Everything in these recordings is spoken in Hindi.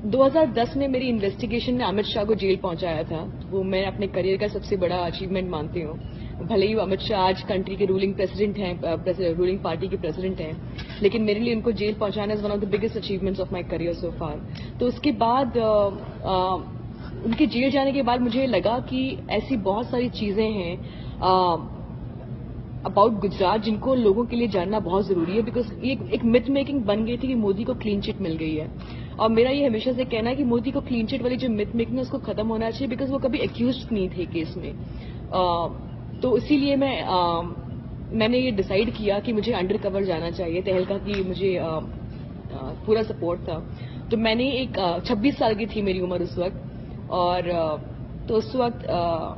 2010 में मेरी इन्वेस्टिगेशन ने अमित शाह को जेल पहुंचाया था। वो मैं अपने करियर का सबसे बड़ा अचीवमेंट मानती हूँ। भले ही अमित शाह आज कंट्री के रूलिंग प्रेसिडेंट हैं, रूलिंग पार्टी के प्रेसिडेंट हैं, लेकिन मेरे लिए उनको जेल पहुंचाना is one of the biggest achievements of my career so far. तो उसके बाद उनके जेल जाने के बाद मुझे लगा कि ऐसी बहुत सारी चीजें हैं अबाउट गुजरात जिनको लोगों के लिए जानना बहुत जरूरी है, बिकॉज एक मिथ मेकिंग बन गई थी कि मोदी को क्लीन चिट मिल गई है। और मेरा ये हमेशा से कहना है कि मोदी को क्लीन चिट वाली जो मिथ मेकिंग है उसको खत्म होना चाहिए, बिकॉज वो कभी एक्यूज्ड नहीं थे केस में। तो इसीलिए मैंने ये डिसाइड किया कि मुझे अंडर कवर जाना चाहिए। तहलका की मुझे पूरा सपोर्ट था। तो मैंने 26 साल की थी मेरी उम्र उस वक्त, और तो उस वक्त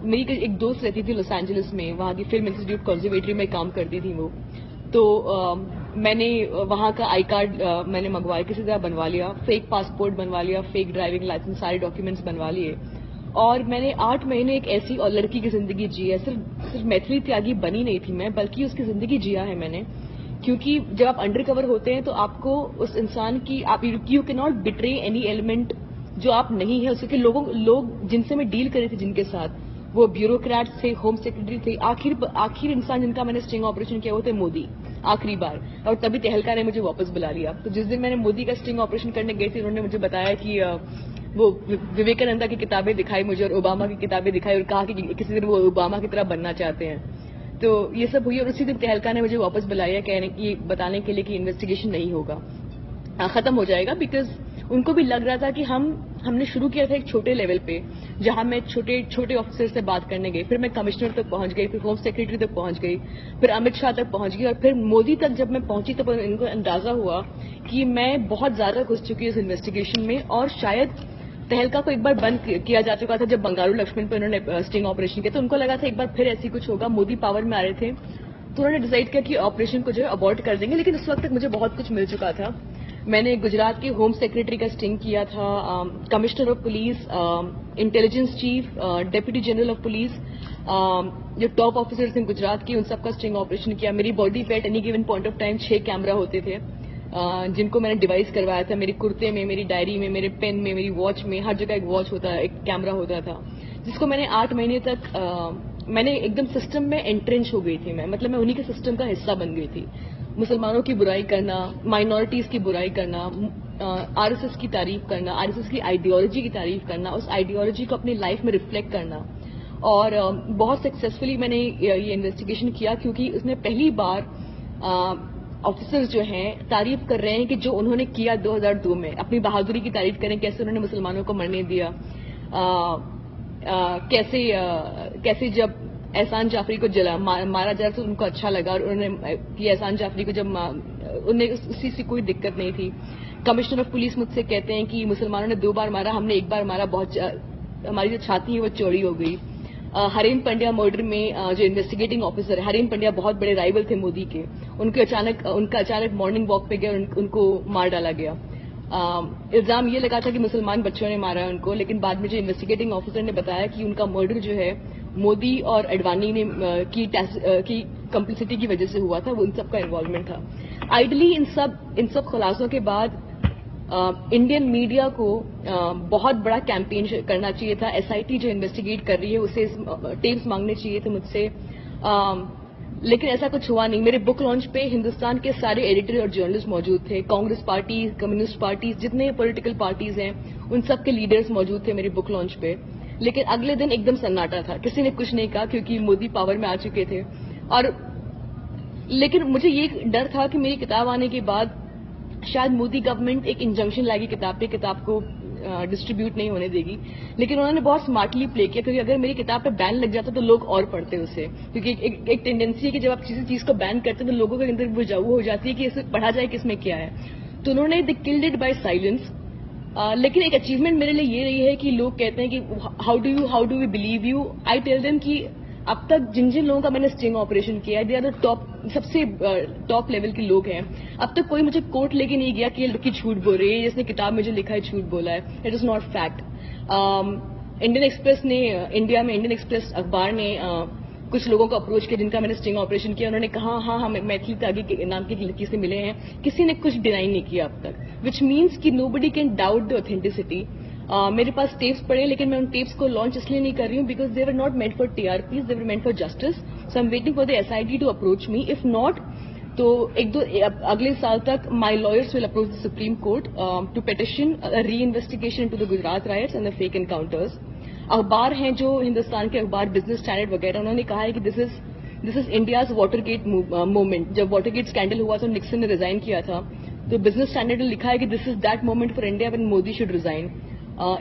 मेरी एक दोस्त रहती थी लॉस एंजलिस में, वहाँ की फिल्म इंस्टीट्यूट कंजर्वेटरी में काम करती थी वो। तो मैंने वहाँ का आई कार्ड मैंने मंगवाया, किसी तरह बनवा लिया, फेक पासपोर्ट बनवा लिया, फेक ड्राइविंग लाइसेंस, सारे डॉक्यूमेंट्स बनवा लिए, और मैंने 8 महीने एक ऐसी और लड़की की जिंदगी जी है। सिर्फ मैथिली त्यागी बनी नहीं थी मैं, बल्कि उसकी जिंदगी जिया है मैंने। क्योंकि जब आप अंडर कवर होते हैं तो आपको उस इंसान की you can not betray any element जो आप नहीं है उसके। लोग जिनसे मैं डील कर रही थी, जिनके साथ, वो ब्यूरोक्रेट्स थे, होम सेक्रेटरी थे, आखिर इंसान जिनका मैंने स्टिंग ऑपरेशन किया वो थे मोदी, आखिरी बार। और तभी तहलका ने मुझे वापस बुला लिया। तो जिस दिन मैंने मोदी का स्टिंग ऑपरेशन करने गई थी, उन्होंने मुझे बताया कि वो विवेकानंदा की किताबें दिखाई मुझे और ओबामा की किताबें दिखाई, और कहा कि किसी दिन वो ओबामा की तरह बनना चाहते हैं। तो ये सब हुई, और उसी दिन तहलका ने मुझे वापस बुलाया बताने के लिए कि इन्वेस्टिगेशन नहीं होगा, खत्म हो जाएगा। बिकॉज उनको भी लग रहा था कि हमने शुरू किया था एक छोटे लेवल पे, जहां मैं छोटे ऑफिसर से बात करने गई, फिर मैं कमिश्नर तक पहुंच गई, फिर होम सेक्रेटरी तक पहुंच गई, फिर अमित शाह तक पहुंच गई, और फिर मोदी तक जब मैं पहुंची तो इनको अंदाजा हुआ कि मैं बहुत ज्यादा घुस चुकी हूँ इस इन्वेस्टिगेशन में। और शायद तहलका को एक बार बंद किया जा चुका था जब बंगारू लक्ष्मण पर उन्होंने स्टिंग ऑपरेशन किया, तो उनको लगा था एक बार फिर ऐसी कुछ होगा। मोदी पावर में आ रहे थे, तो उन्होंने डिसाइड किया कि ऑपरेशन को जो है अबॉर्ट कर देंगे। लेकिन उस वक्त तक मुझे बहुत कुछ मिल चुका था। मैंने गुजरात के होम सेक्रेटरी का स्टिंग किया था, commissioner of police, intelligence chief, deputy general of police, जो टॉप ऑफिसर्स हैं गुजरात की, उन सबका स्टिंग ऑपरेशन किया। मेरी बॉडी पे at any given point of time 6 camera होते थे, जिनको मैंने डिवाइस करवाया था। मेरे कुर्ते में, मेरी डायरी में, मेरे पेन में, मेरी वॉच में, हर जगह एक वॉच होता है, एक कैमरा होता था, जिसको मैंने 8 महीने तक मैंने एकदम सिस्टम में एंट्रेंच हो गई थी मैं, मतलब मैं उन्हीं के सिस्टम का हिस्सा बन गई थी। मुसलमानों की बुराई करना, माइनॉरिटीज की बुराई करना, आरएसएस की तारीफ करना, आरएसएस की आइडियोलॉजी की तारीफ करना, उस आइडियोलॉजी को अपनी लाइफ में रिफ्लेक्ट करना। और बहुत सक्सेसफुली मैंने ये इन्वेस्टिगेशन किया, क्योंकि उसमें पहली बार ऑफिसर्स जो हैं तारीफ कर रहे हैं कि जो उन्होंने किया 2002 में, अपनी बहादुरी की तारीफ करें, कैसे उन्होंने मुसलमानों को मरने दिया, कैसे जब एहसान जाफरी को मारा जा तो उनको अच्छा लगा, और उन्होंने कि एहसान जाफरी को जब उन्हें उसी से कोई दिक्कत नहीं थी। कमिश्नर ऑफ पुलिस मुझसे कहते हैं कि मुसलमानों ने 2 बार मारा, हमने 1 बार मारा, बहुत हमारी जो छाती है वो चौड़ी हो गई। हरेन पंड्या मर्डर में जो इन्वेस्टिगेटिंग ऑफिसर है, हरेन पंड्या बहुत बड़े राइवल थे मोदी के, उनका अचानक मॉर्निंग वॉक पे गया, उनको मार डाला गया। इल्जाम ये लगा था कि मुसलमान बच्चों ने मारा है उनको, लेकिन बाद में जो इन्वेस्टिगेटिंग ऑफिसर ने बताया कि उनका मर्डर जो है मोदी और अडवाणी ने की कंप्लिसिटी की वजह से हुआ था, वो उन सब का इन्वॉल्वमेंट था। आइडली इन सब खुलासों के बाद इंडियन मीडिया को बहुत बड़ा कैंपेन करना चाहिए था। एसआईटी जो इन्वेस्टिगेट कर रही है उसे टेप्स मांगने चाहिए थे मुझसे, लेकिन ऐसा कुछ हुआ नहीं। मेरे बुक लॉन्च पे हिंदुस्तान के सारे एडिटर और जर्नलिस्ट मौजूद थे, कांग्रेस पार्टी, कम्युनिस्ट पार्टी, जितने पॉलिटिकल पार्टीज हैं उन सब के लीडर्स मौजूद थे मेरे बुक लॉन्च पे। लेकिन अगले दिन एकदम सन्नाटा था, किसी ने कुछ नहीं कहा, क्योंकि मोदी पावर में आ चुके थे। और लेकिन मुझे ये डर था कि मेरी किताब आने के बाद शायद मोदी गवर्नमेंट एक इंजंक्शन लाएगी किताब को डिस्ट्रीब्यूट नहीं होने देगी। लेकिन उन्होंने बहुत स्मार्टली प्ले किया, क्योंकि अगर मेरी किताब पे बैन लग जाता तो लोग और पढ़ते उसे, क्योंकि एक टेंडेंसी है कि जब आप किसी चीज को बैन करते हैं तो लोगों के अंदर वो हो जाती है कि इसे पढ़ा जाए किसमें क्या है। तो उन्होंने they killed it by silence. लेकिन एक अचीवमेंट मेरे लिए ये रही है कि लोग कहते हैं कि how do we believe you. I tell them कि अब तक जिन लोगों का मैंने स्टिंग ऑपरेशन किया है, दे आर द सबसे टॉप लेवल के लोग हैं। अब तक कोई मुझे कोर्ट लेके नहीं गया कि ये लड़की झूठ बोल रही है, जिसने किताब में जो लिखा है झूठ बोला है। It is not fact. Indian express ने, इंडिया में इंडियन एक्सप्रेस अखबार ने कुछ लोगों को अप्रोच किया जिनका मैंने स्टिंग ऑपरेशन किया, उन्होंने कहा हाँ हम मैथिली त्यागी के नाम की एक लड़की से मिले हैं, किसी ने कुछ डिनाई नहीं किया अब तक, विच मीन्स कि nobody can doubt the authenticity. मेरे पास टेप्स पड़े, लेकिन मैं उन टेप्स को लॉन्च इसलिए नहीं कर रही हूँ because they were not meant for TRPs, they were meant for justice. So I am waiting for the SIT to approach me, if not तो अगले साल तक my lawyers will approach the supreme court to petition reinvestigation to the Gujarat riots and the fake encounters. अखबार हैं जो हिंदुस्तान के अखबार, बिजनेस स्टैंडर्ड वगैरह, उन्होंने कहा है कि this is India's Watergate moment. जब वाटरगेट स्कैंडल हुआ तो निक्सन ने रिजाइन किया था, तो बिजनेस स्टैंडर्ड ने लिखा है कि this is that moment for India when Modi should resign.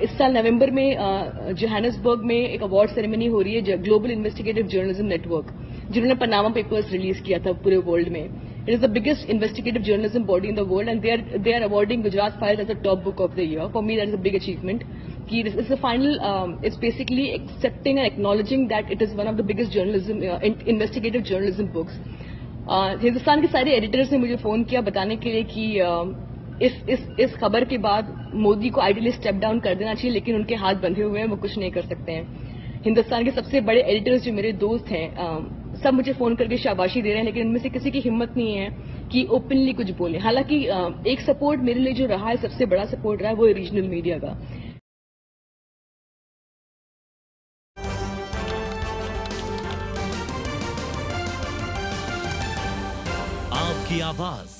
इस साल नवंबर में जोहानिसबर्ग में एक अवार्ड सेरेमनी हो रही है, ग्लोबल इन्वेस्टिगेटिव जर्नलिज्म नेटवर्क, जिन्होंने पनामा पेपर्स रिलीज किया था पूरे वर्ल्ड में। It is the biggest investigative journalism body in the world and they are awarding Gujarat files as the top book of the year. For me that is a big achievement कि this is the final, it's basically accepting and acknowledging that it is one of the biggest journalism investigative journalism books. Hindustan के सारे एडिटर्स ने मुझे फोन किया बताने के लिए कि इस खबर के बाद मोदी को आइडियली स्टेप डाउन कर देना चाहिए, लेकिन उनके हाथ बंधे हुए हैं, वो कुछ नहीं कर सकते हैं। हिंदुस्तान के सबसे बड़े एडिटर्स जो मेरे दोस्त हैं, सब मुझे फोन करके शाबाशी दे रहे हैं, लेकिन उनमें से किसी की हिम्मत नहीं है कि ओपनली कुछ बोले। हालांकि एक सपोर्ट मेरे लिए जो रहा है, सबसे बड़ा सपोर्ट रहा है, वो है रीजनल मीडिया का। आपकी आवाज